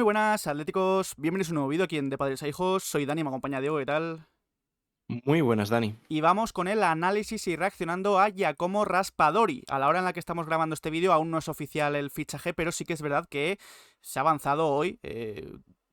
Muy buenas, atléticos. Bienvenidos a un nuevo vídeo aquí en De Padres a Hijos. Soy Dani, me acompaña Diego, ¿qué tal? Muy buenas, Dani. Y vamos con el análisis y reaccionando a Giacomo Raspadori. A la hora en la que estamos grabando este vídeo aún no es oficial el fichaje, pero sí que es verdad que se ha avanzado hoy,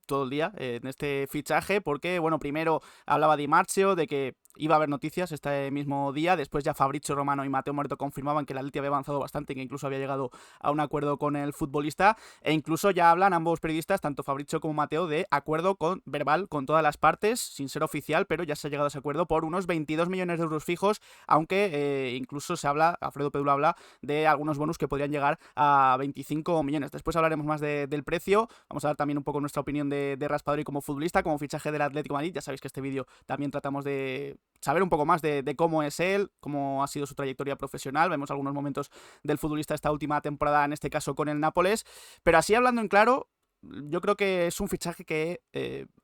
todo el día, en este fichaje, porque, bueno, primero hablaba Di Marzio de que iba a haber noticias este mismo día, después ya Fabrizio Romano y Mateo Moretto confirmaban que el Atleti había avanzado bastante, que incluso había llegado a un acuerdo con el futbolista, e incluso ya hablan ambos periodistas, tanto Fabrizio como Mateo, de acuerdo verbal con todas las partes, sin ser oficial, pero ya se ha llegado a ese acuerdo por unos 22 millones de euros fijos, aunque incluso se habla, Alfredo Pedula habla de algunos bonus que podrían llegar a 25 millones. Después hablaremos más del precio, vamos a dar también un poco nuestra opinión de Raspadori como futbolista, como fichaje del Atlético de Madrid. Ya sabéis que este vídeo también tratamos de saber un poco más de cómo es él, cómo ha sido su trayectoria profesional. Vemos algunos momentos del futbolista esta última temporada, en este caso con el Nápoles. Pero así hablando en claro, yo creo que es un fichaje que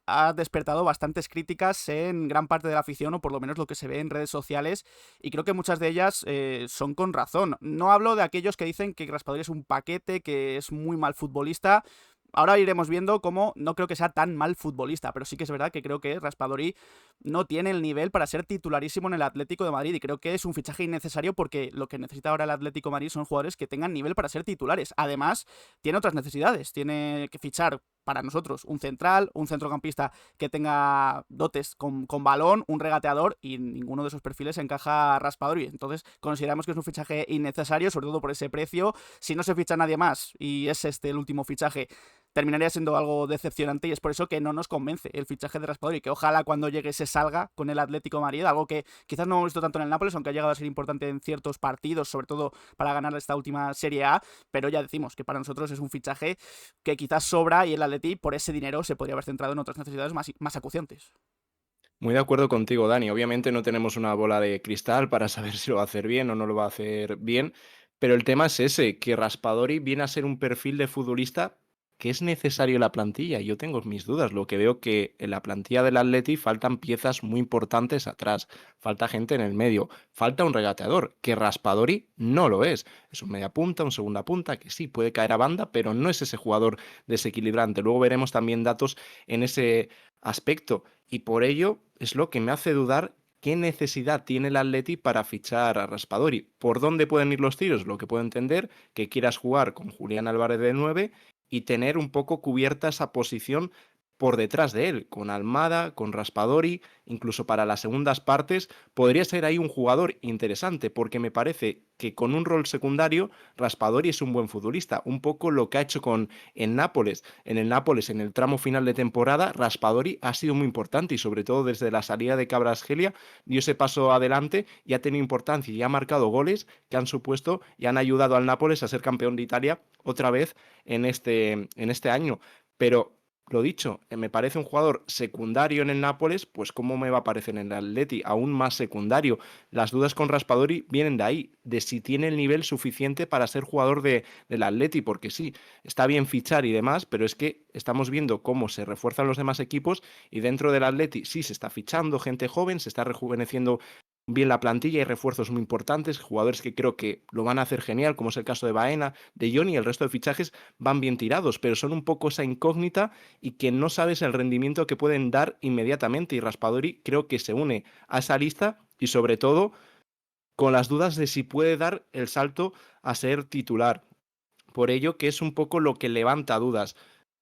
ha despertado bastantes críticas en gran parte de la afición, o por lo menos lo que se ve en redes sociales, y creo que muchas de ellas son con razón. No hablo de aquellos que dicen que Raspadori es un paquete, que es muy mal futbolista. Ahora iremos viendo cómo no creo que sea tan mal futbolista, pero sí que es verdad que creo que Raspadori no tiene el nivel para ser titularísimo en el Atlético de Madrid, y creo que es un fichaje innecesario porque lo que necesita ahora el Atlético de Madrid son jugadores que tengan nivel para ser titulares. Además, tiene otras necesidades, tiene que fichar para nosotros un central, un centrocampista que tenga dotes con balón, un regateador, y ninguno de esos perfiles encaja a Raspadori. Entonces consideramos que es un fichaje innecesario, sobre todo por ese precio. Si no se ficha nadie más y es este el último fichaje, terminaría siendo algo decepcionante, y es por eso que no nos convence el fichaje de Raspadori, que ojalá cuando llegue se salga con el Atlético de Madrid, algo que quizás no hemos visto tanto en el Nápoles, aunque ha llegado a ser importante en ciertos partidos, sobre todo para ganar esta última Serie A, pero ya decimos que para nosotros es un fichaje que quizás sobra, y el Atleti por ese dinero se podría haber centrado en otras necesidades más acuciantes. Muy de acuerdo contigo, Dani. Obviamente no tenemos una bola de cristal para saber si lo va a hacer bien o no lo va a hacer bien, pero el tema es ese, que Raspadori viene a ser un perfil de futbolista que es necesario en la plantilla. Yo tengo mis dudas. Lo que veo que en la plantilla del Atleti faltan piezas muy importantes atrás, falta gente en el medio, falta un regateador, que Raspadori no lo es. Es un media punta, un segunda punta, que sí puede caer a banda, pero no es ese jugador desequilibrante. Luego veremos también datos en ese aspecto. Y por ello es lo que me hace dudar qué necesidad tiene el Atleti para fichar a Raspadori. ¿Por dónde pueden ir los tiros? Lo que puedo entender, que quieras jugar con Julián Álvarez de 9 y tener un poco cubierta esa posición por detrás de él, con Almada, con Raspadori, incluso para las segundas partes, podría ser ahí un jugador interesante, porque me parece que con un rol secundario, Raspadori es un buen futbolista, un poco lo que ha hecho con en Nápoles. En el Nápoles, en el tramo final de temporada, Raspadori ha sido muy importante y sobre todo desde la salida de Kvaratskhelia dio ese paso adelante y ha tenido importancia y ha marcado goles que han supuesto y han ayudado al Nápoles a ser campeón de Italia otra vez en este año. Pero lo dicho, me parece un jugador secundario en el Nápoles, pues cómo me va a parecer en el Atleti, aún más secundario. Las dudas con Raspadori vienen de ahí, de si tiene el nivel suficiente para ser jugador del Atleti, porque sí, está bien fichar y demás, pero es que estamos viendo cómo se refuerzan los demás equipos y dentro del Atleti sí se está fichando gente joven, se está rejuveneciendo bien la plantilla y refuerzos muy importantes, jugadores que creo que lo van a hacer genial, como es el caso de Baena, de Johnny, y el resto de fichajes van bien tirados, pero son un poco esa incógnita y que no sabes el rendimiento que pueden dar inmediatamente, y Raspadori creo que se une a esa lista y sobre todo con las dudas de si puede dar el salto a ser titular. Por ello que es un poco lo que levanta dudas.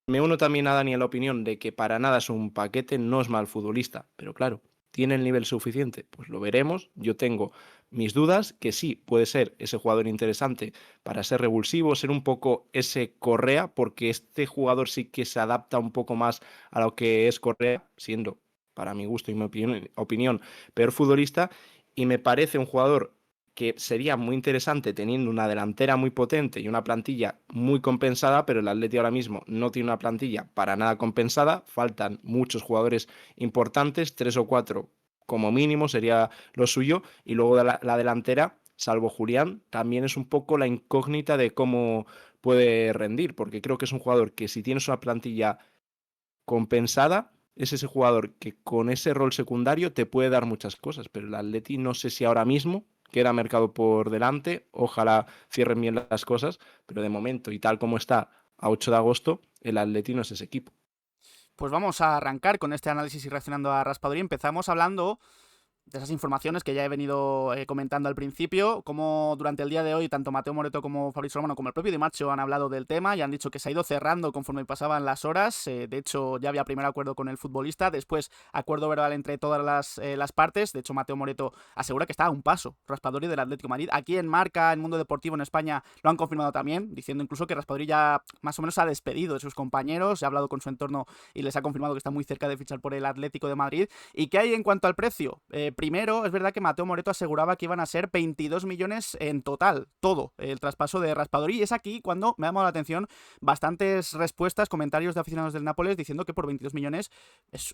Me uno también a Dani en la opinión de que para nada es un paquete, no es mal futbolista, pero claro, ¿tiene el nivel suficiente? Pues lo veremos. Yo tengo mis dudas, que sí, puede ser ese jugador interesante para ser revulsivo, ser un poco ese Correa, porque este jugador sí que se adapta un poco más a lo que es Correa, siendo, para mi gusto y mi opinión peor futbolista, y me parece un jugador que sería muy interesante teniendo una delantera muy potente y una plantilla muy compensada, pero el Atleti ahora mismo no tiene una plantilla para nada compensada, faltan muchos jugadores importantes, 3 o 4 como mínimo sería lo suyo, y luego de la delantera, salvo Julián, también es un poco la incógnita de cómo puede rendir, porque creo que es un jugador que si tienes una plantilla compensada, es ese jugador que con ese rol secundario te puede dar muchas cosas, pero el Atleti no sé si ahora mismo queda mercado por delante, ojalá cierren bien las cosas, pero de momento y tal como está a 8 de agosto, el Atleti no es ese equipo. Pues vamos a arrancar con este análisis y reaccionando a Raspadori. Empezamos hablando de esas informaciones que ya he venido comentando al principio, como durante el día de hoy tanto Mateo Moreto como Fabrizio Romano como el propio Di Marzio han hablado del tema y han dicho que se ha ido cerrando conforme pasaban las horas. De hecho, ya había primer acuerdo con el futbolista, después acuerdo verbal entre todas las partes. De hecho, Mateo Moreto asegura que está a un paso Raspadori del Atlético de Madrid. Aquí en Marca, en Mundo Deportivo en España, lo han confirmado también, diciendo incluso que Raspadori ya más o menos se ha despedido de sus compañeros, ha hablado con su entorno y les ha confirmado que está muy cerca de fichar por el Atlético de Madrid. ¿Y qué hay en cuanto al precio? Primero, es verdad que Mateo Moreto aseguraba que iban a ser 22 millones en total, todo el traspaso de Raspadori. Y es aquí cuando me ha llamado la atención bastantes respuestas, comentarios de aficionados del Nápoles diciendo que por 22 millones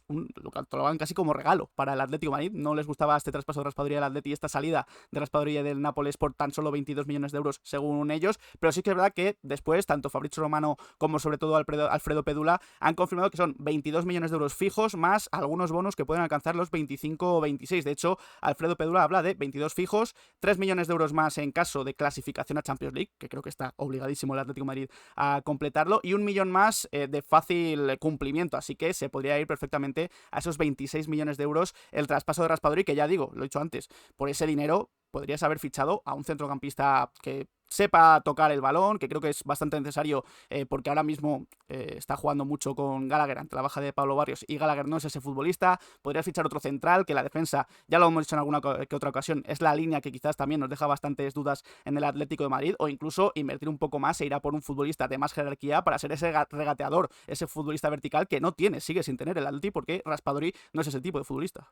lo catalogan casi como regalo para el Atlético de Madrid. No les gustaba este traspaso de Raspadori al Atleti y esta salida de Raspadori del Nápoles por tan solo 22 millones de euros según ellos. Pero sí que es verdad que después, tanto Fabrizio Romano como sobre todo Alfredo Pedula han confirmado que son 22 millones de euros fijos más algunos bonos que pueden alcanzar los 25 o 26. De hecho, Alfredo Pedula habla de 22 fijos, 3 millones de euros más en caso de clasificación a Champions League, que creo que está obligadísimo el Atlético de Madrid a completarlo, y 1 millón más de fácil cumplimiento, así que se podría ir perfectamente a esos 26 millones de euros el traspaso de Raspadori, que ya digo, lo he dicho antes, por ese dinero podrías haber fichado a un centrocampista que sepa tocar el balón, que creo que es bastante necesario porque ahora mismo está jugando mucho con Gallagher ante la baja de Pablo Barrios y Gallagher no es ese futbolista. Podrías fichar otro central, que la defensa, ya lo hemos dicho en alguna que otra ocasión, es la línea que quizás también nos deja bastantes dudas en el Atlético de Madrid, o incluso invertir un poco más e ir a por un futbolista de más jerarquía para ser ese regateador, ese futbolista vertical que no tiene, sigue sin tener el Atleti, porque Raspadori no es ese tipo de futbolista.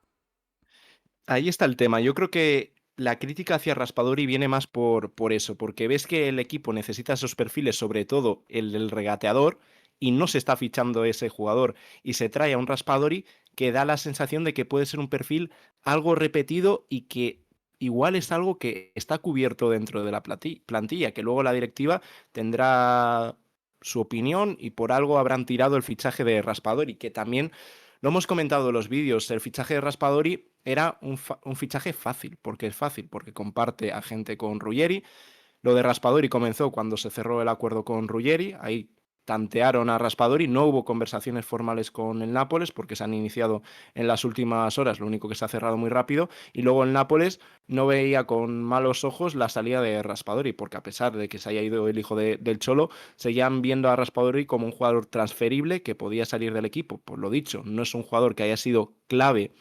Ahí está el tema. Yo creo que la crítica hacia Raspadori viene más por eso, porque ves que el equipo necesita esos perfiles, sobre todo el del regateador, y no se está fichando ese jugador, y se trae a un Raspadori que da la sensación de que puede ser un perfil algo repetido y que igual es algo que está cubierto dentro de la plantilla, que luego la directiva tendrá su opinión y por algo habrán tirado el fichaje de Raspadori, que también lo hemos comentado en los vídeos, el fichaje de Raspadori era un fichaje fácil, porque comparte a gente con Ruggeri. Lo de Raspadori comenzó cuando se cerró el acuerdo con Ruggeri, ahí tantearon a Raspadori, no hubo conversaciones formales con el Nápoles porque se han iniciado en las últimas horas, lo único que se ha cerrado muy rápido, y luego el Nápoles no veía con malos ojos la salida de Raspadori, porque a pesar de que se haya ido el hijo del Cholo, seguían viendo a Raspadori como un jugador transferible que podía salir del equipo. Por lo dicho, no es un jugador que haya sido clave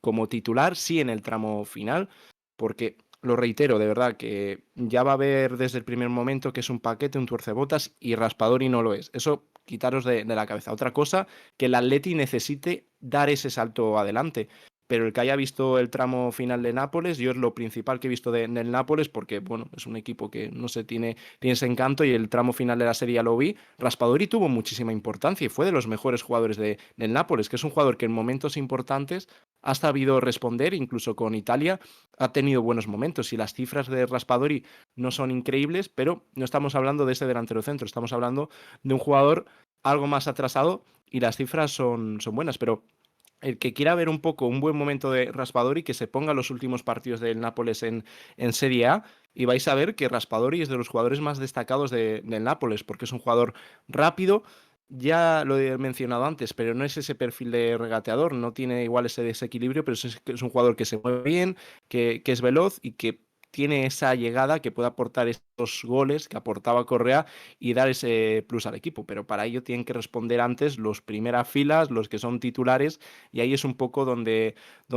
como titular, sí en el tramo final, porque lo reitero, de verdad, que ya va a ver desde el primer momento que es un paquete, un tuercebotas, y Raspadori no lo es. Eso quitaros de la cabeza. Otra cosa, que el Atleti necesite dar ese salto adelante. Pero el que haya visto el tramo final de Nápoles, yo es lo principal que he visto del Nápoles, porque bueno, es un equipo que no sé, tiene ese encanto, y el tramo final de la serie ya lo vi. Raspadori tuvo muchísima importancia y fue de los mejores jugadores del Nápoles, que es un jugador que en momentos importantes ha sabido responder, incluso con Italia ha tenido buenos momentos, y las cifras de Raspadori no son increíbles, pero no estamos hablando de ese delantero centro, estamos hablando de un jugador algo más atrasado y las cifras son buenas, pero el que quiera ver un poco un buen momento de Raspadori, que se ponga los últimos partidos del Nápoles en Serie A, y vais a ver que Raspadori es de los jugadores más destacados del Nápoles, porque es un jugador rápido, ya lo he mencionado antes, pero no es ese perfil de regateador, no tiene igual ese desequilibrio, pero es un jugador que se mueve bien, que es veloz y que tiene esa llegada que puede aportar estos goles que aportaba Correa y dar ese plus al equipo. Pero para ello tienen que responder antes los primeras filas, los que son titulares, y ahí es un poco donde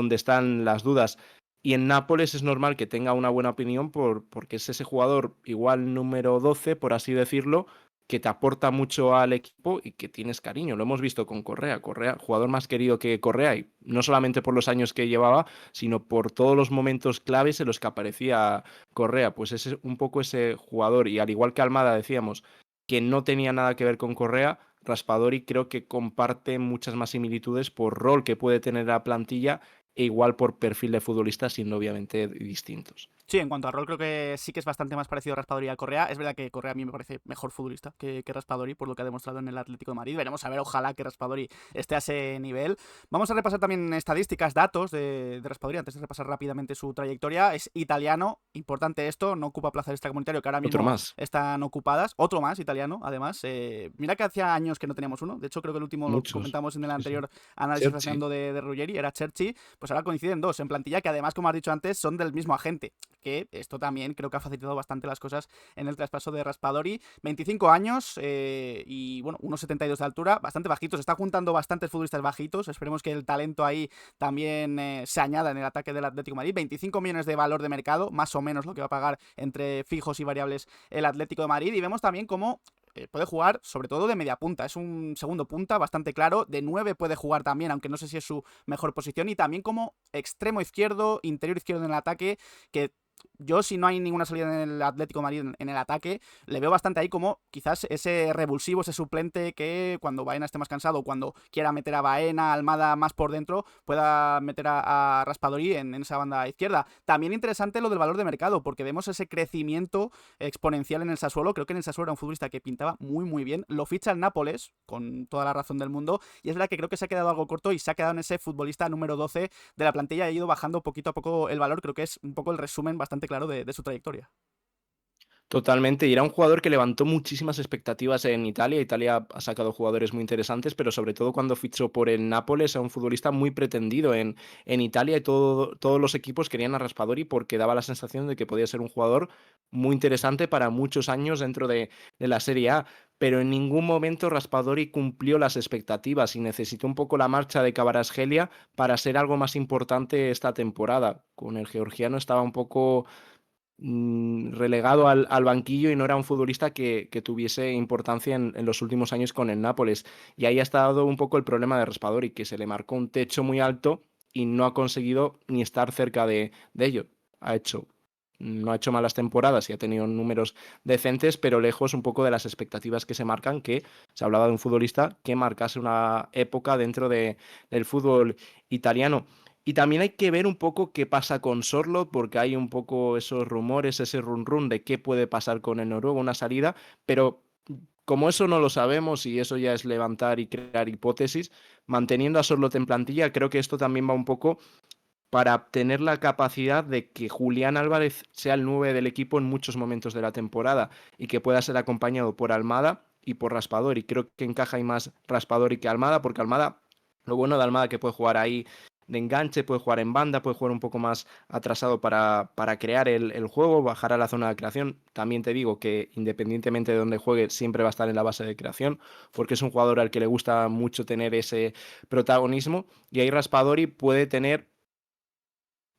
están las dudas. Y en Nápoles es normal que tenga una buena opinión porque es ese jugador igual número 12, por así decirlo, que te aporta mucho al equipo y que tienes cariño. Lo hemos visto con Correa. Correa, jugador más querido que Correa, y no solamente por los años que llevaba, sino por todos los momentos claves en los que aparecía Correa. Pues es un poco ese jugador. Y al igual que Almada decíamos que no tenía nada que ver con Correa, Raspadori creo que comparte muchas más similitudes por rol que puede tener la plantilla e igual por perfil de futbolista, siendo obviamente distintos. Sí, en cuanto a rol creo que sí que es bastante más parecido a Raspadori y a Correa. Es verdad que Correa a mí me parece mejor futbolista que Raspadori, por lo que ha demostrado en el Atlético de Madrid. Veremos a ver, ojalá que Raspadori esté a ese nivel. Vamos a repasar también estadísticas, datos de Raspadori, antes de repasar rápidamente su trayectoria. Es italiano, importante esto, no ocupa plaza de extracomunitario, que ahora Otro mismo más, están ocupadas. Otro más, italiano, además. Mira que hacía años que no teníamos uno. De hecho, creo que el último lo muchos. comentamos en el Sí, sí. anterior análisis Cherchi. racionando de Ruggeri, era Cherchi. Pues ahora coinciden dos en plantilla que además, como has dicho antes, son del mismo agente, que esto también creo que ha facilitado bastante las cosas en el traspaso de Raspadori. 25 años y bueno, 1,72 de altura, bastante bajitos, está juntando bastantes futbolistas bajitos, esperemos que el talento ahí también se añada en el ataque del Atlético de Madrid. 25 millones de valor de mercado, más o menos lo que va a pagar entre fijos y variables el Atlético de Madrid, y vemos también cómo puede jugar sobre todo de media punta, es un segundo punta bastante claro, de 9 puede jugar también, aunque no sé si es su mejor posición, y también como extremo izquierdo, interior izquierdo en el ataque, que yo, si no hay ninguna salida en el Atlético de Madrid en el ataque, le veo bastante ahí como quizás ese revulsivo, ese suplente que cuando Baena esté más cansado, cuando quiera meter a Baena, Almada más por dentro, pueda meter a Raspadori en esa banda izquierda. También interesante lo del valor de mercado, porque vemos ese crecimiento exponencial en el Sassuolo. Creo que en el Sassuolo era un futbolista que pintaba muy muy bien. Lo ficha el Nápoles, con toda la razón del mundo, y es verdad que creo que se ha quedado algo corto y se ha quedado en ese futbolista número 12 de la plantilla, ha ido bajando poquito a poco el valor. Creo que es un poco el resumen bastante claro de su trayectoria. Totalmente, y era un jugador que levantó muchísimas expectativas en Italia. Italia ha sacado jugadores muy interesantes, pero sobre todo cuando fichó por el Nápoles, a un futbolista muy pretendido en Italia, y todos los equipos querían a Raspadori porque daba la sensación de que podía ser un jugador muy interesante para muchos años dentro de la Serie A. Pero en ningún momento Raspadori cumplió las expectativas y necesitó un poco la marcha de Kvaratskhelia para ser algo más importante esta temporada. Con el georgiano estaba un poco relegado al banquillo y no era un futbolista que tuviese importancia en los últimos años con el Nápoles. Y ahí ha estado un poco el problema de Raspadori, que se le marcó un techo muy alto y no ha conseguido ni estar cerca de ello. No ha hecho malas temporadas y ha tenido números decentes, pero lejos un poco de las expectativas que se marcan, que se hablaba de un futbolista que marcase una época dentro del fútbol italiano. Y también hay que ver un poco qué pasa con Sorloth, porque hay un poco esos rumores, ese run run de qué puede pasar con el noruego, una salida, pero como eso no lo sabemos y eso ya es levantar y crear hipótesis, manteniendo a Sorloth en plantilla, creo que esto también va un poco para tener la capacidad de que Julián Álvarez sea el 9 del equipo en muchos momentos de la temporada y que pueda ser acompañado por Almada y por Raspadori. Creo que encaja ahí más Raspadori que Almada, porque Almada, lo bueno de Almada que puede jugar ahí de enganche, puede jugar en banda, puede jugar un poco más atrasado para crear el juego, bajar a la zona de creación. También te digo que independientemente de donde juegue, siempre va a estar en la base de creación, porque es un jugador al que le gusta mucho tener ese protagonismo, y ahí Raspadori puede tener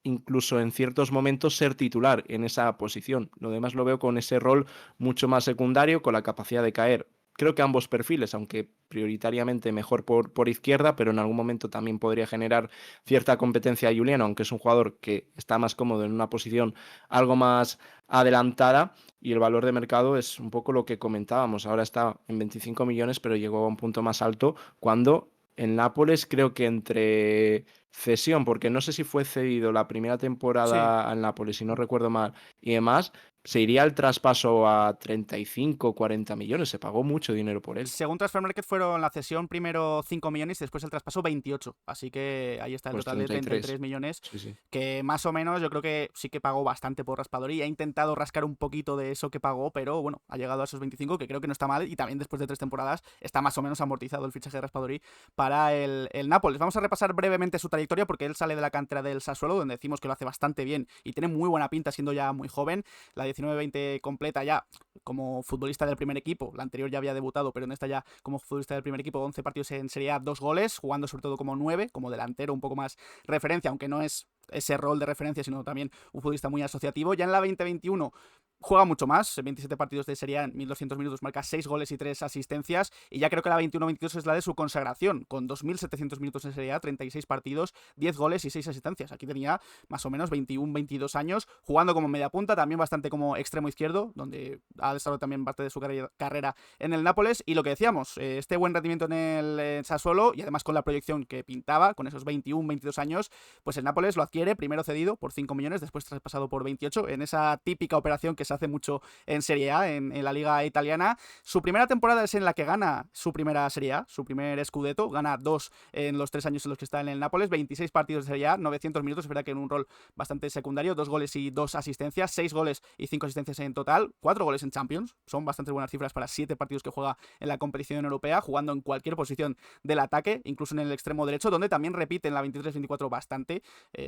incluso en ciertos momentos ser titular en esa posición. Lo demás lo veo con ese rol mucho más secundario, con la capacidad de caer. Creo que ambos perfiles, aunque prioritariamente mejor por izquierda, pero en algún momento también podría generar cierta competencia a Juliano, aunque es un jugador que está más cómodo en una posición algo más adelantada, y el valor de mercado es un poco lo que comentábamos. Ahora está en 25 millones, pero llegó a un punto más alto cuando en Nápoles creo que entre cesión, porque no sé si fue cedido la primera Sí. temporada al Nápoles, si no recuerdo mal, y demás, se iría el traspaso a 35, 40 millones. Se pagó mucho dinero por él. Según Transfermarkt fueron la cesión primero 5 millones y después el traspaso 28. Así que ahí está el Pues total de 33. 33 millones, Sí, sí. que más o menos yo creo que sí que pagó bastante por Raspadori. Ha intentado rascar un poquito de eso que pagó, pero bueno, ha llegado a esos 25, que creo que no está mal. Y también después de 3 temporadas está más o menos amortizado el fichaje de Raspadori para el Nápoles. Vamos a repasar brevemente su trayectoria porque él sale de la cantera del Sassuolo, donde decimos que lo hace bastante bien y tiene muy buena pinta siendo ya muy joven. La 19-20 completa ya como futbolista del primer equipo. La anterior ya había debutado, pero en esta ya como futbolista del primer equipo, 11 partidos en Serie A, 2 goles, jugando sobre todo como 9, como delantero, un poco más referencia, aunque no es ese rol de referencia, sino también un futbolista muy asociativo. Ya en la 2021 juega mucho más, 27 partidos de Serie A en 1200 minutos, marca 6 goles y 3 asistencias, y ya creo que la 21-22 es la de su consagración, con 2700 minutos en Serie A, 36 partidos, 10 goles y 6 asistencias. Aquí tenía más o menos 21-22 años, jugando como media punta, también bastante como extremo izquierdo, donde ha desarrollado también parte de su carrera en el Nápoles, y lo que decíamos, este buen rendimiento en el Sassuolo, y además con la proyección que pintaba, con esos 21-22 años, pues el Nápoles lo adquiere, primero cedido por 5 millones, después traspasado por 28, en esa típica operación que se hace mucho en Serie A, en la liga italiana. Su primera temporada es en la que gana su primera Serie A, su primer Scudetto, gana 2 en los 3 años en los que está en el Nápoles, 26 partidos de Serie A, 900 minutos, es verdad que en un rol bastante secundario, 2 goles y 2 asistencias, 6 goles y 5 asistencias en total, 4 goles en Champions, son bastante buenas cifras para 7 partidos que juega en la competición europea, jugando en cualquier posición del ataque, incluso en el extremo derecho, donde también repite en la 23-24 bastante,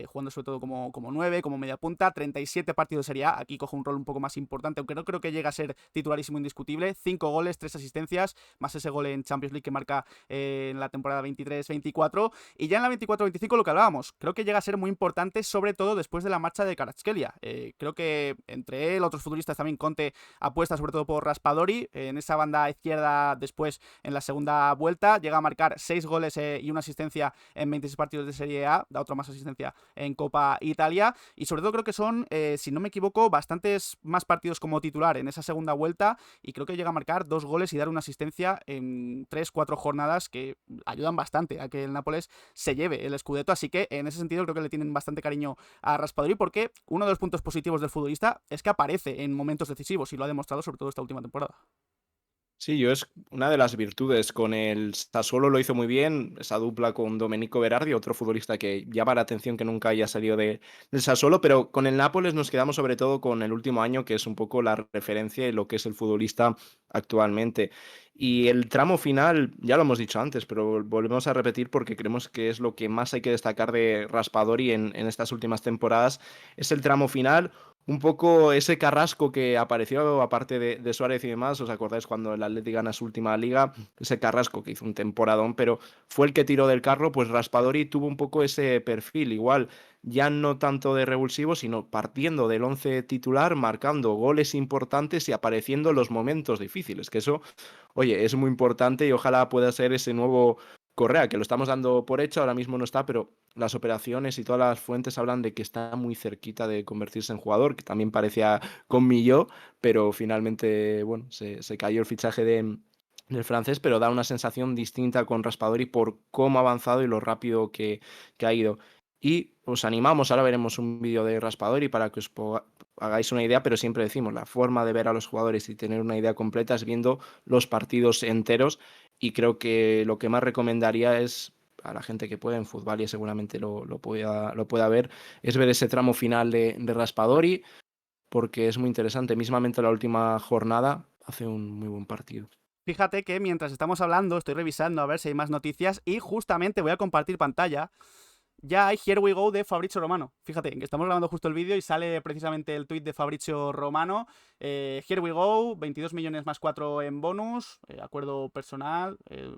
jugando sobre todo como 9, como media punta, 37 partidos de Serie A, aquí coge un rol un poco más importante, aunque no creo que llegue a ser titularísimo indiscutible, 5 goles, 3 asistencias, más ese gol en Champions League que marca en la temporada 23-24, y ya en la 24-25 lo que hablábamos, creo que llega a ser muy importante, sobre todo después de la marcha de Kvaratskhelia. Creo que entre él, otros futbolistas también, Conte apuesta sobre todo por Raspadori, en esa banda izquierda después en la segunda vuelta, llega a marcar 6 goles y una asistencia en 26 partidos de Serie A, da otra más asistencia en Copa Italia, y sobre todo creo que son, si no me equivoco, bastantes más partidos como titular en esa segunda vuelta, y creo que llega a marcar 2 goles y dar una asistencia en 3-4 jornadas que ayudan bastante a que el Nápoles se lleve el Scudetto, así que en ese sentido creo que le tienen bastante cariño a Raspadori, porque uno de los puntos positivos del futbolista es que aparece en momentos decisivos, y lo ha demostrado sobre todo esta última temporada. Sí, yo es una de las virtudes. Con el Sassuolo lo hizo muy bien, esa dupla con Domenico Berardi, otro futbolista que llama la atención que nunca haya salido del Sassuolo, pero con el Nápoles nos quedamos sobre todo con el último año, que es un poco la referencia y lo que es el futbolista actualmente. Y el tramo final, ya lo hemos dicho antes, pero volvemos a repetir porque creemos que es lo que más hay que destacar de Raspadori en estas últimas temporadas, es el tramo final. Un poco ese Carrasco que apareció, aparte de Suárez y demás, ¿os acordáis cuando el Atleti gana su última liga? Ese Carrasco que hizo un temporadón, pero fue el que tiró del carro, pues Raspadori tuvo un poco ese perfil, igual, ya no tanto de revulsivo, sino partiendo del once titular, marcando goles importantes y apareciendo en los momentos difíciles, que eso, oye, es muy importante y ojalá pueda ser ese nuevo Correa, que lo estamos dando por hecho, ahora mismo no está, pero las operaciones y todas las fuentes hablan de que está muy cerquita de convertirse en jugador, que también parecía con Milló, pero finalmente, bueno, se cayó el fichaje del francés, pero da una sensación distinta con Raspadori por cómo ha avanzado y lo rápido que ha ido. Y os animamos, ahora veremos un vídeo de Raspadori para que hagáis una idea, pero siempre decimos, la forma de ver a los jugadores y tener una idea completa es viendo los partidos enteros, y creo que lo que más recomendaría es a la gente que puede en fútbol y seguramente lo pueda ver, es ver ese tramo final de Raspadori, porque es muy interesante. Mismamente la última jornada hace un muy buen partido. Fíjate que mientras estamos hablando estoy revisando a ver si hay más noticias, y justamente voy a compartir pantalla. Ya hay Here We Go de Fabrizio Romano. Fíjate, que estamos grabando justo el vídeo y sale precisamente el tuit de Fabrizio Romano. Here We Go, 22 millones más 4 en bonus, acuerdo personal,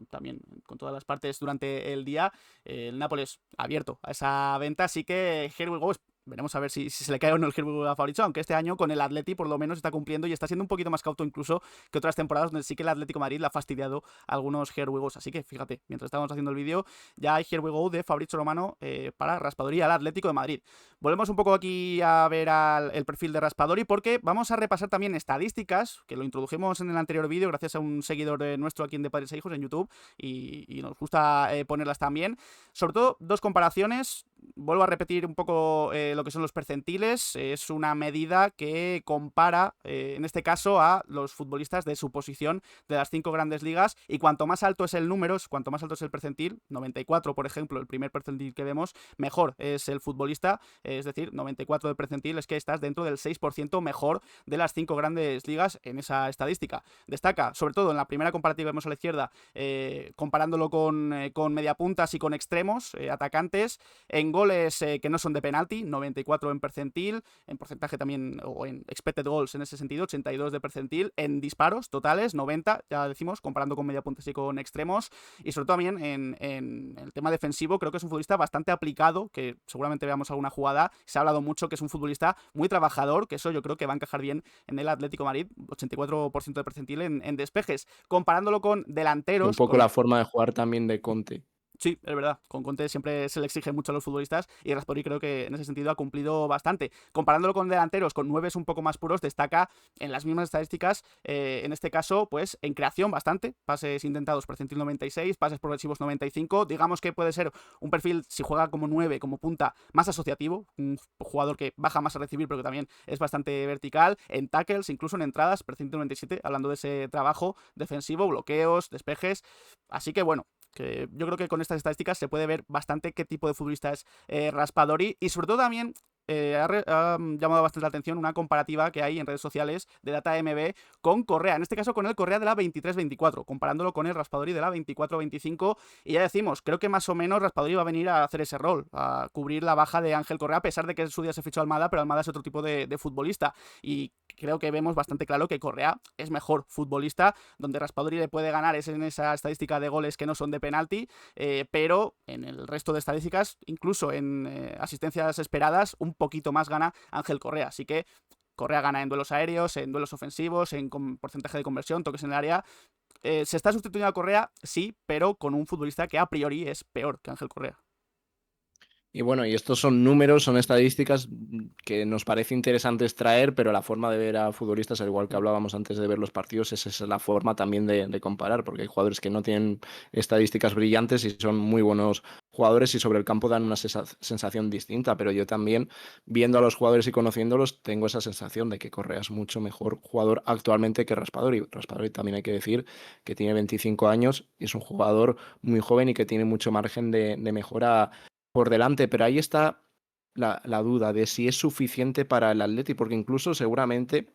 también con todas las partes durante el día. El Nápoles abierto a esa venta, así que Here We Go veremos a ver si se le cae o no el Here We Go a Fabrizio, aunque este año con el Atleti por lo menos está cumpliendo y está siendo un poquito más cauto incluso que otras temporadas donde sí que el Atlético de Madrid le ha fastidiado algunos Here We Go's. Así que fíjate, mientras estábamos haciendo el vídeo, ya hay Here We Go de Fabrizio Romano para Raspadori al Atlético de Madrid. Volvemos un poco aquí a ver el perfil de Raspadori, porque vamos a repasar también estadísticas, que lo introdujimos en el anterior vídeo gracias a un seguidor nuestro aquí en De Padres e Hijos en YouTube, y nos gusta ponerlas también. Sobre todo, dos comparaciones. Vuelvo a repetir un poco lo que son los percentiles. Es una medida que compara, en este caso, a los futbolistas de su posición de las 5 grandes ligas, y cuanto más alto es el número, cuanto más alto es el percentil, 94 por ejemplo, el primer percentil que vemos, mejor es el futbolista, es decir, 94 de percentil es que estás dentro del 6% mejor de las 5 grandes ligas en esa estadística. Destaca, sobre todo en la primera comparativa que vemos a la izquierda, comparándolo con mediapuntas y con extremos, atacantes, en en goles que no son de penalti, 94 en percentil, en porcentaje también, o en expected goals en ese sentido, 82 de percentil, en disparos totales, 90, ya decimos, comparando con mediapuntas y con extremos, y sobre todo también en el tema defensivo, creo que es un futbolista bastante aplicado, que seguramente veamos alguna jugada, se ha hablado mucho que es un futbolista muy trabajador, que eso yo creo que va a encajar bien en el Atlético de Madrid, 84% de percentil en despejes, comparándolo con Y un delanteros, poco con la forma de jugar también de Conte. sí, es verdad. Con Conte siempre se le exige mucho a los futbolistas y Raspadori creo que en ese sentido ha cumplido bastante. Comparándolo con delanteros, con nueves un poco más puros, destaca en las mismas estadísticas, en este caso, pues en creación bastante. Pases intentados, percentil 96, pases progresivos 95. Digamos que puede ser un perfil, si juega como 9, como punta, más asociativo. Un jugador que baja más a recibir, pero que también es bastante vertical. En tackles, incluso en entradas, percentil 97, hablando de ese trabajo defensivo, bloqueos, despejes. Así que bueno, que yo creo que con estas estadísticas se puede ver bastante qué tipo de futbolista es Raspadori y sobre todo también ha llamado bastante la atención una comparativa que hay en redes sociales de DataMB con Correa, en este caso con el Correa de la 23-24, comparándolo con el Raspadori de la 24-25 y ya decimos, creo que más o menos Raspadori va a venir a hacer ese rol, a cubrir la baja de Ángel Correa, a pesar de que en su día se fichó a Almada, pero Almada es otro tipo de futbolista y creo que vemos bastante claro que Correa es mejor futbolista, donde Raspadori le puede ganar es en esa estadística de goles que no son de penalti, pero en el resto de estadísticas, incluso en asistencias esperadas, un poquito más gana Ángel Correa, así que Correa gana en duelos aéreos, en duelos ofensivos, en porcentaje de conversión, toques en el área. ¿Se está sustituyendo a Correa? Sí, pero con un futbolista que a priori es peor que Ángel Correa. Y bueno, y estos son números, son estadísticas que nos parece interesante extraer, pero la forma de ver a futbolistas, al igual que hablábamos antes de ver los partidos, esa es la forma también de comparar, porque hay jugadores que no tienen estadísticas brillantes y son muy buenos jugadores y sobre el campo dan una sensación distinta, pero yo también, viendo a los jugadores y conociéndolos, tengo esa sensación de que Correa es mucho mejor jugador actualmente que Raspadori. Raspadori también hay que decir que tiene 25 años y es un jugador muy joven y que tiene mucho margen de mejora por delante, pero ahí está la duda de si es suficiente para el Atleti, porque incluso seguramente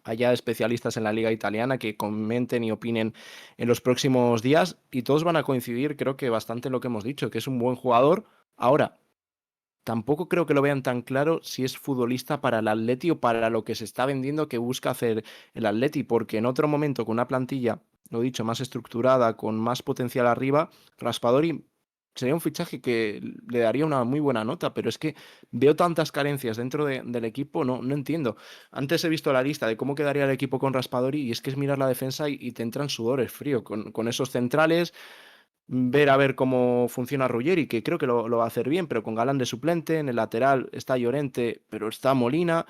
haya especialistas en la liga italiana que comenten y opinen en los próximos días y todos van a coincidir, creo que bastante en lo que hemos dicho, que es un buen jugador. Ahora, tampoco creo que lo vean tan claro si es futbolista para el Atleti o para lo que se está vendiendo que busca hacer el Atleti, porque en otro momento con una plantilla, lo dicho, más estructurada, con más potencial arriba, Raspadori sería un fichaje que le daría una muy buena nota, pero es que veo tantas carencias dentro del equipo, no entiendo. Antes he visto la lista de cómo quedaría el equipo con Raspadori y es que es mirar la defensa y te entran sudores frío con esos centrales, ver a ver cómo funciona Ruggeri, que creo que lo va a hacer bien, pero con Galán de suplente, en el lateral está Llorente, pero está Molina.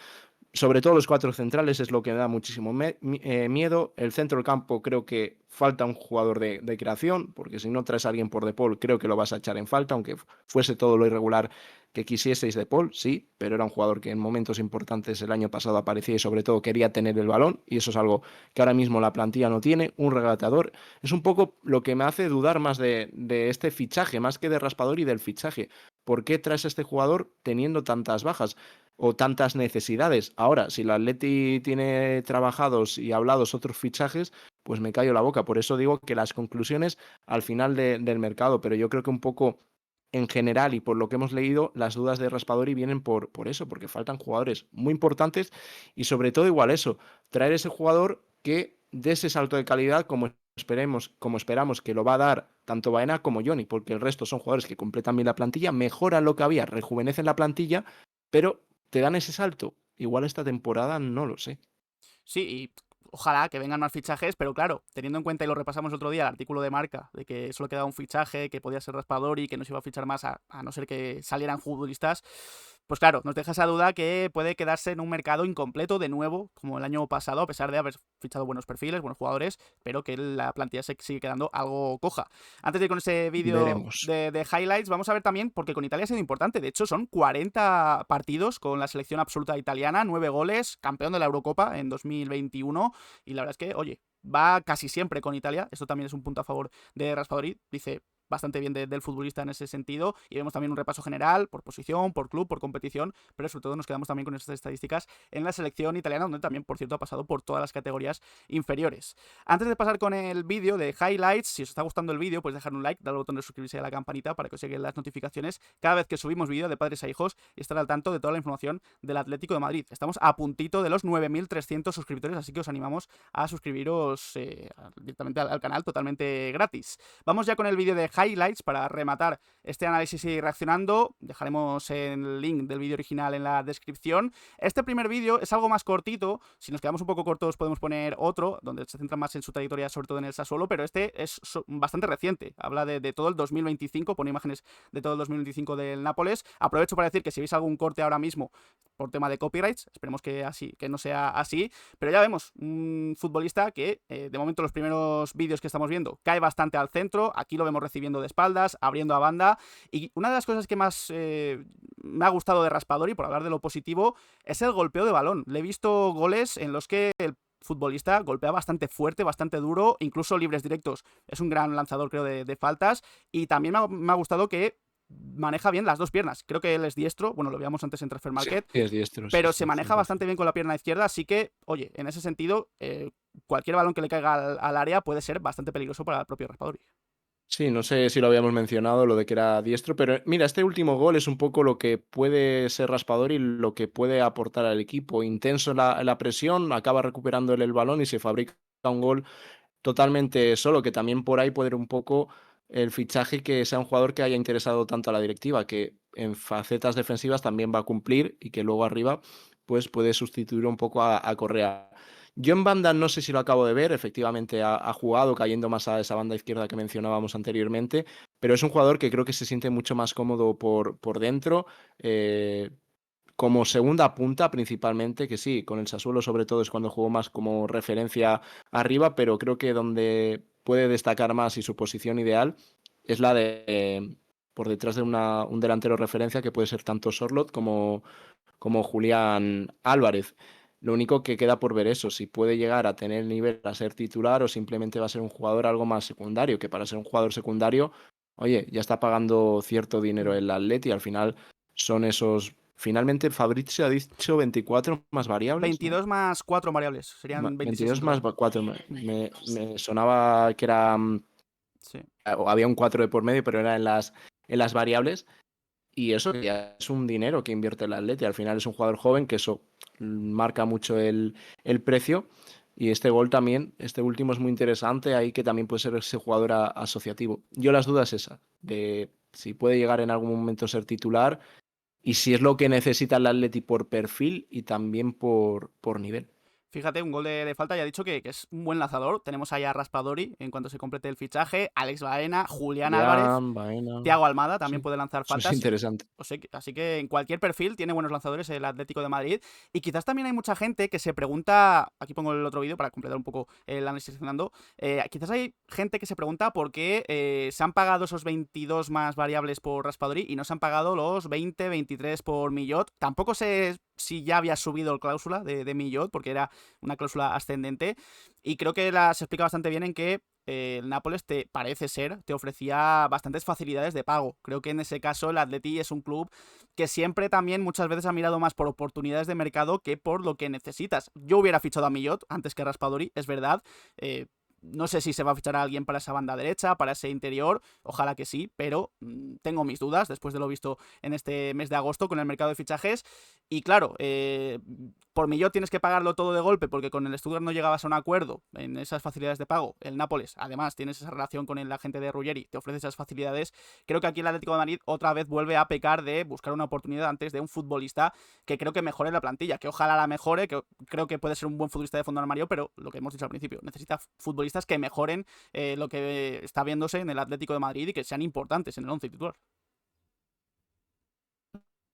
Sobre todo los cuatro centrales es lo que me da muchísimo miedo. El centro del campo creo que falta un jugador de creación, porque si no traes a alguien por De Paul, creo que lo vas a echar en falta, aunque fuese todo lo irregular que quisieseis De Paul, sí, pero era un jugador que en momentos importantes el año pasado aparecía y sobre todo quería tener el balón, y eso es algo que ahora mismo la plantilla no tiene, un regateador. Es un poco lo que me hace dudar más de este fichaje, más que de Raspadori y del fichaje. ¿Por qué traes a este jugador teniendo tantas bajas o tantas necesidades? Ahora, si el Atleti tiene trabajados y hablados otros fichajes, pues me callo la boca. Por eso digo que las conclusiones al final del mercado, pero yo creo que un poco en general y por lo que hemos leído, las dudas de Raspadori vienen por eso, porque faltan jugadores muy importantes y sobre todo igual eso, traer ese jugador que dé ese salto de calidad como esperamos que lo va a dar tanto Baena como Johnny, porque el resto son jugadores que completan bien la plantilla, mejoran lo que había, rejuvenecen la plantilla, pero te dan ese salto. Igual esta temporada no lo sé. Sí, y ojalá que vengan más fichajes, pero claro, teniendo en cuenta, y lo repasamos el otro día, el artículo de Marca, de que solo quedaba un fichaje, que podía ser Raspadori y que no se iba a fichar más a no ser que salieran futbolistas, pues claro, nos deja esa duda que puede quedarse en un mercado incompleto de nuevo, como el año pasado, a pesar de haber fichado buenos perfiles, buenos jugadores, pero que la plantilla se sigue quedando algo coja. Antes de ir con ese vídeo Veremos. de highlights, vamos a ver también, porque con Italia ha sido importante, de hecho son 40 partidos con la selección absoluta italiana, 9 goles, campeón de la Eurocopa en 2021, y la verdad es que, oye, va casi siempre con Italia, esto también es un punto a favor de Raspadori, dice, bastante bien del futbolista en ese sentido, y vemos también un repaso general por posición, por club, por competición, pero sobre todo nos quedamos también con estas estadísticas en la selección italiana, donde también, por cierto, ha pasado por todas las categorías inferiores. Antes de pasar con el vídeo de highlights, si os está gustando el vídeo, podéis dejar un like, darle al botón de suscribirse y a la campanita para que os lleguen las notificaciones cada vez que subimos vídeo de padres a hijos y estar al tanto de toda la información del Atlético de Madrid. Estamos a puntito de los 9.300 suscriptores, así que os animamos a suscribiros directamente al canal totalmente gratis. Vamos ya con el vídeo de highlights para rematar este análisis y reaccionando. Dejaremos el link del vídeo original en la descripción. Este primer vídeo es algo más cortito. Si nos quedamos un poco cortos podemos poner otro, donde se centra más en su trayectoria, sobre todo en el Sassuolo, pero este es bastante reciente. Habla de todo el 2025, pone imágenes de todo el 2025 del Nápoles. Aprovecho para decir que si veis algún corte ahora mismo por tema de copyrights, esperemos que no sea así, pero ya vemos un futbolista que de momento los primeros vídeos que estamos viendo cae bastante al centro, aquí lo vemos recibiendo de espaldas, abriendo a banda, y una de las cosas que más me ha gustado de Raspadori, por hablar de lo positivo, es el golpeo de balón. Le he visto goles en los que el futbolista golpea bastante fuerte, bastante duro, incluso libres directos. Es un gran lanzador, creo, de faltas, y también me ha gustado que maneja bien las dos piernas. Creo que él es diestro, bueno, lo veíamos antes en Transfer Market, Sí, es diestro, pero sí, se sí, maneja 100%. bastante bien con la pierna izquierda, así que, oye, en ese sentido, cualquier balón que le caiga al área puede ser bastante peligroso para el propio Raspadori. Sí, no sé si lo habíamos mencionado, lo de que era diestro, pero mira, este último gol es un poco lo que puede ser Raspadori y lo que puede aportar al equipo. Intenso en la presión, acaba recuperando el balón y se fabrica un gol totalmente solo, que también por ahí puede ir un poco el fichaje, que sea un jugador que haya interesado tanto a la directiva, que en facetas defensivas también va a cumplir y que luego arriba pues puede sustituir un poco a Correa. Yo en banda no sé si lo acabo de ver, efectivamente ha jugado cayendo más a esa banda izquierda que mencionábamos anteriormente, pero es un jugador que creo que se siente mucho más cómodo por dentro, como segunda punta principalmente, que sí, con el Sassuolo sobre todo es cuando jugó más como referencia arriba, pero creo que donde puede destacar más y su posición ideal es la de por detrás de un delantero referencia que puede ser tanto Sorloth como Julián Álvarez. Lo único que queda por ver eso, si puede llegar a tener el nivel a ser titular o simplemente va a ser un jugador algo más secundario, que para ser un jugador secundario, oye, ya está pagando cierto dinero el Atleti y al final son esos. Finalmente Fabrizio ha dicho 24 más variables, ¿no? 22 más 4 variables, serían 26 en 22 más total. 4. Me sonaba que era. Sí. Había un 4 de por medio, pero era en las variables. Y eso ya es un dinero que invierte el Atleti. Al final es un jugador joven, que eso marca mucho el precio. Y este gol también, este último es muy interesante, ahí que también puede ser ese jugador asociativo. Yo las dudas es esa, de si puede llegar en algún momento a ser titular y si es lo que necesita el Atleti por perfil y también por nivel. Fíjate, un gol de falta, ya ha dicho que es un buen lanzador. Tenemos ahí a Raspadori en cuanto se complete el fichaje, Alex Baena, Julián Álvarez, Julián, Baena. Thiago Almada también Sí, puede lanzar eso es faltas. interesante. Así que en cualquier perfil tiene buenos lanzadores el Atlético de Madrid. Y quizás también hay mucha gente que se pregunta, aquí pongo el otro vídeo para completar un poco el análisis de Fernando, quizás hay gente que se pregunta por qué se han pagado esos 22 más variables por Raspadori y no se han pagado los 20, 23 por Millot. Tampoco sé si ya había subido la cláusula de Millot, porque era una cláusula ascendente. Y creo que se explica bastante bien en que el Nápoles te ofrecía bastantes facilidades de pago. Creo que en ese caso el Atleti es un club que siempre también muchas veces ha mirado más por oportunidades de mercado que por lo que necesitas. Yo hubiera fichado a Millot antes que a Raspadori, es verdad. No sé si se va a fichar a alguien para esa banda derecha, para ese interior, ojalá que sí, pero tengo mis dudas después de lo visto en este mes de agosto con el mercado de fichajes. Y claro, por Millot tienes que pagarlo todo de golpe porque con el Stuttgart no llegabas a un acuerdo en esas facilidades de pago. El Nápoles, además, tienes esa relación con el agente de Ruggeri, te ofrece esas facilidades. Creo que aquí el Atlético de Madrid otra vez vuelve a pecar de buscar una oportunidad antes de un futbolista que creo que mejore la plantilla, que ojalá la mejore, que creo que puede ser un buen futbolista de fondo armario, pero lo que hemos dicho al principio, necesita futbolistas que mejoren lo que está viéndose en el Atlético de Madrid y que sean importantes en el once titular.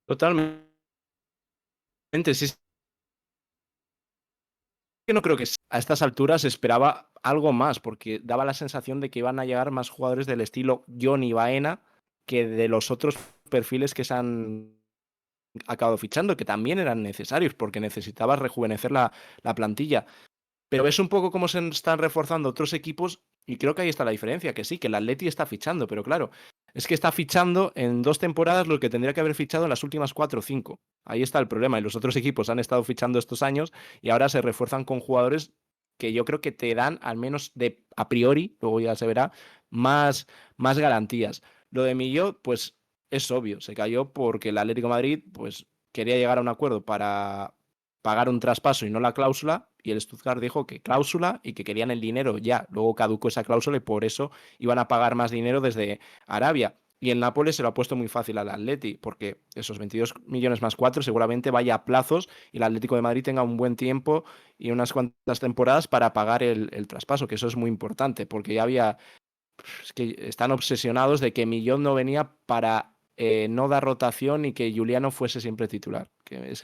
Totalmente, sí. Que no creo que a estas alturas se esperaba algo más, porque daba la sensación de que iban a llegar más jugadores del estilo Johnny Baena que de los otros perfiles que se han acabado fichando, que también eran necesarios, porque necesitabas rejuvenecer la plantilla. Pero ves un poco cómo se están reforzando otros equipos Y creo que ahí está la diferencia, que sí, que el Atleti está fichando, pero claro, es que está fichando en 2 temporadas lo que tendría que haber fichado en las últimas 4 o 5. Ahí está el problema, y los otros equipos han estado fichando estos años y ahora se refuerzan con jugadores que yo creo que te dan, al menos de a priori, luego ya se verá, más garantías. Lo de Millo, pues es obvio, se cayó porque el Atlético de Madrid, pues quería llegar a un acuerdo para pagar un traspaso y no la cláusula, y el Stuttgart dijo que cláusula y que querían el dinero ya. Luego caducó esa cláusula y por eso iban a pagar más dinero desde Arabia. Y el Nápoles se lo ha puesto muy fácil al Atleti, porque esos 22 millones más 4 seguramente vaya a plazos y el Atlético de Madrid tenga un buen tiempo y unas cuantas temporadas para pagar el traspaso, que eso es muy importante, porque ya había, es que están obsesionados de que Millón no venía para no dar rotación y que Juliano fuese siempre titular,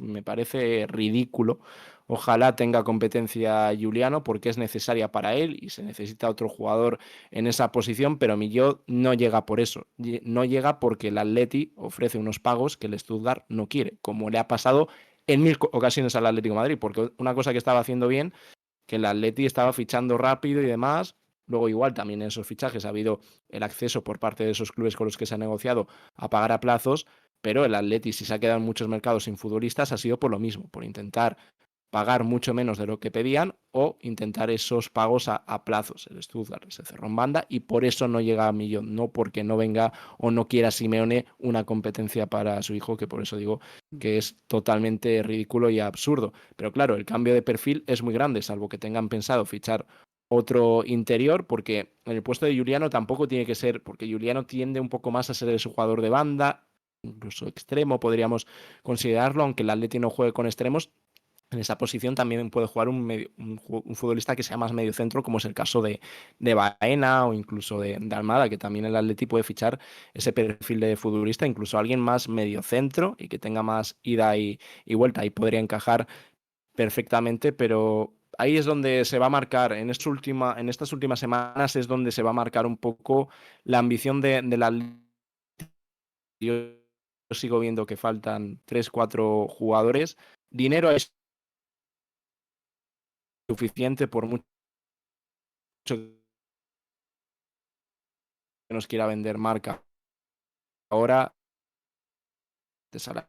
me parece ridículo. Ojalá tenga competencia Juliano porque es necesaria para él y se necesita otro jugador en esa posición, pero Millón no llega por eso, no llega porque el Atleti ofrece unos pagos que el Stuttgart no quiere, como le ha pasado en 1000 ocasiones al Atlético de Madrid, porque una cosa que estaba haciendo bien, que el Atleti estaba fichando rápido y demás. Luego igual también en esos fichajes ha habido el acceso por parte de esos clubes con los que se ha negociado a pagar a plazos, pero el Atleti, si se ha quedado en muchos mercados sin futbolistas, ha sido por lo mismo, por intentar pagar mucho menos de lo que pedían o intentar esos pagos a plazos. El Stuttgart se cerró en banda y por eso no llega a millón, no porque no venga o no quiera Simeone una competencia para su hijo, que por eso digo que es totalmente ridículo y absurdo. Pero claro, el cambio de perfil es muy grande, salvo que tengan pensado fichar otro interior, porque en el puesto de Juliano tampoco tiene que ser, porque Juliano tiende un poco más a ser el jugador de banda, incluso extremo podríamos considerarlo, aunque el Atleti no juegue con extremos. En esa posición también puede jugar un futbolista que sea más medio centro, como es el caso de Baena o incluso de Almada, que también el Atleti puede fichar ese perfil de futbolista, incluso alguien más medio centro y que tenga más ida y vuelta. Ahí podría encajar perfectamente, pero ahí es donde se va a marcar, en estas últimas semanas es donde se va a marcar un poco la ambición del Atleti. Yo sigo viendo que faltan 3 4 jugadores. Dinero es suficiente por mucho que nos quiera vender marca ahora de salarial,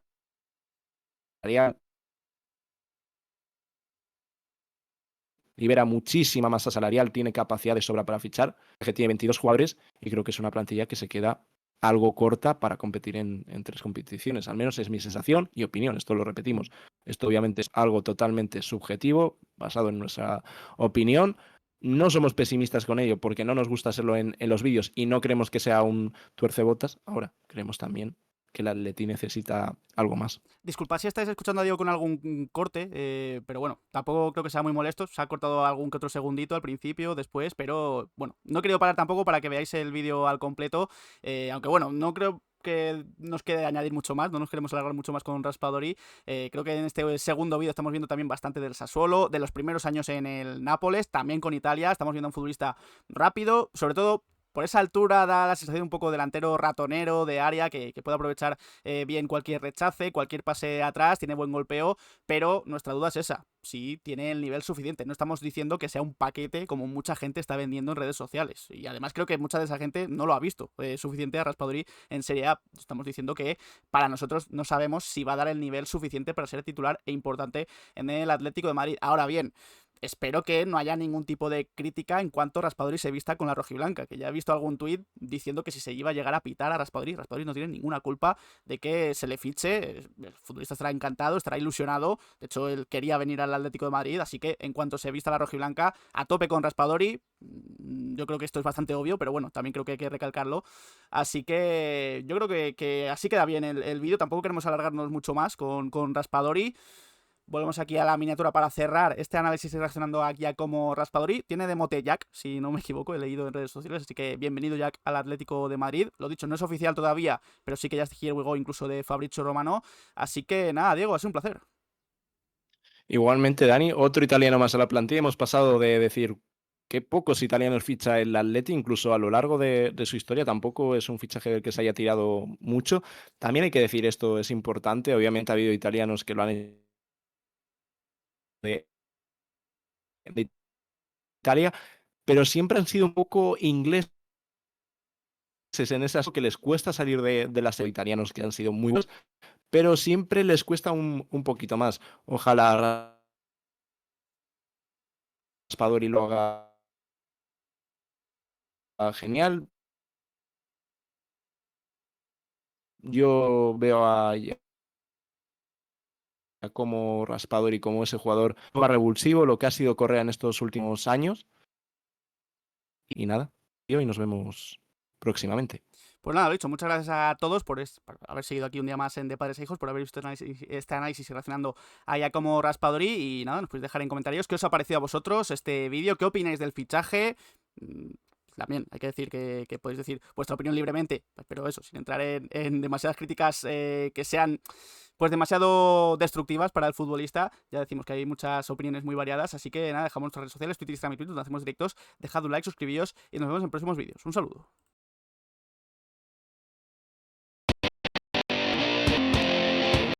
libera muchísima masa salarial, tiene capacidad de sobra para fichar, que tiene 22 jugadores y creo que es una plantilla que se queda algo corta para competir en 3 competiciones. Al menos es mi sensación y opinión, esto lo repetimos. Esto obviamente es algo totalmente subjetivo, basado en nuestra opinión. No somos pesimistas con ello porque no nos gusta hacerlo en los vídeos y no creemos que sea un tuercebotas. Ahora, creemos también que el Atleti necesita algo más. Disculpad si estáis escuchando a Diego con algún corte, pero bueno, tampoco creo que sea muy molesto. Se ha cortado algún que otro segundito al principio, después, pero bueno, no he querido parar tampoco para que veáis el vídeo al completo. Aunque bueno, no creo que nos quede añadir mucho más, no nos queremos alargar mucho más con Raspadori. Creo que en este segundo vídeo estamos viendo también bastante del Sassuolo, de los primeros años en el Nápoles, también con Italia. Estamos viendo a un futbolista rápido, sobre todo por esa altura da la sensación un poco delantero ratonero de área que puede aprovechar bien cualquier rechace, cualquier pase atrás, tiene buen golpeo, pero nuestra duda es esa, si tiene el nivel suficiente. No estamos diciendo que sea un paquete como mucha gente está vendiendo en redes sociales. Y además creo que mucha de esa gente no lo ha visto suficiente a Raspadori en Serie A. Estamos diciendo que para nosotros no sabemos si va a dar el nivel suficiente para ser titular e importante en el Atlético de Madrid. Ahora bien, espero que no haya ningún tipo de crítica en cuanto Raspadori se vista con la rojiblanca, que ya he visto algún tuit diciendo que si se iba a llegar a pitar a Raspadori, Raspadori no tiene ninguna culpa de que se le fiche, el futbolista estará encantado, estará ilusionado, de hecho él quería venir al Atlético de Madrid, así que en cuanto se vista la rojiblanca, a tope con Raspadori. Yo creo que esto es bastante obvio, pero bueno, también creo que hay que recalcarlo. Así que yo creo que así queda bien el vídeo. Tampoco queremos alargarnos mucho más con Raspadori. Volvemos aquí a la miniatura para cerrar este análisis reaccionando a Giacomo Raspadori. Tiene de mote Jack, si no me equivoco, he leído en redes sociales, así que bienvenido Jack al Atlético de Madrid. Lo dicho, no es oficial todavía, pero sí que ya es here we go incluso de Fabrizio Romano. Así que nada, Diego, ha sido un placer. Igualmente, Dani, otro italiano más a la plantilla. Hemos pasado de decir que pocos italianos ficha el Atleti, incluso a lo largo de su historia tampoco es un fichaje del que se haya tirado mucho. También hay que decir esto, es importante. Obviamente ha habido italianos que lo han hecho de Italia, pero siempre han sido un poco ingleses en esas que les cuesta salir de las italianos que han sido muy buenos, pero siempre les cuesta un poquito más. Ojalá Raspadori lo haga genial. Yo veo a como Raspadori, como ese jugador más revulsivo, lo que ha sido Correa en estos últimos años. Y nada, y hoy nos vemos próximamente. Pues nada, lo dicho, muchas gracias a todos por haber seguido aquí un día más en De Padres e Hijos, por haber visto este análisis y relacionando a Giacomo Raspadori. Y nada, nos podéis dejar en comentarios qué os ha parecido a vosotros este vídeo, qué opináis del fichaje. También hay que decir que podéis decir vuestra opinión libremente, pero eso, sin entrar en demasiadas críticas que sean pues demasiado destructivas para el futbolista. Ya decimos que hay muchas opiniones muy variadas, así que nada, dejamos nuestras redes sociales, Twitter, Instagram y Twitter, donde hacemos directos. Dejad un like, suscribíos y nos vemos en próximos vídeos. Un saludo.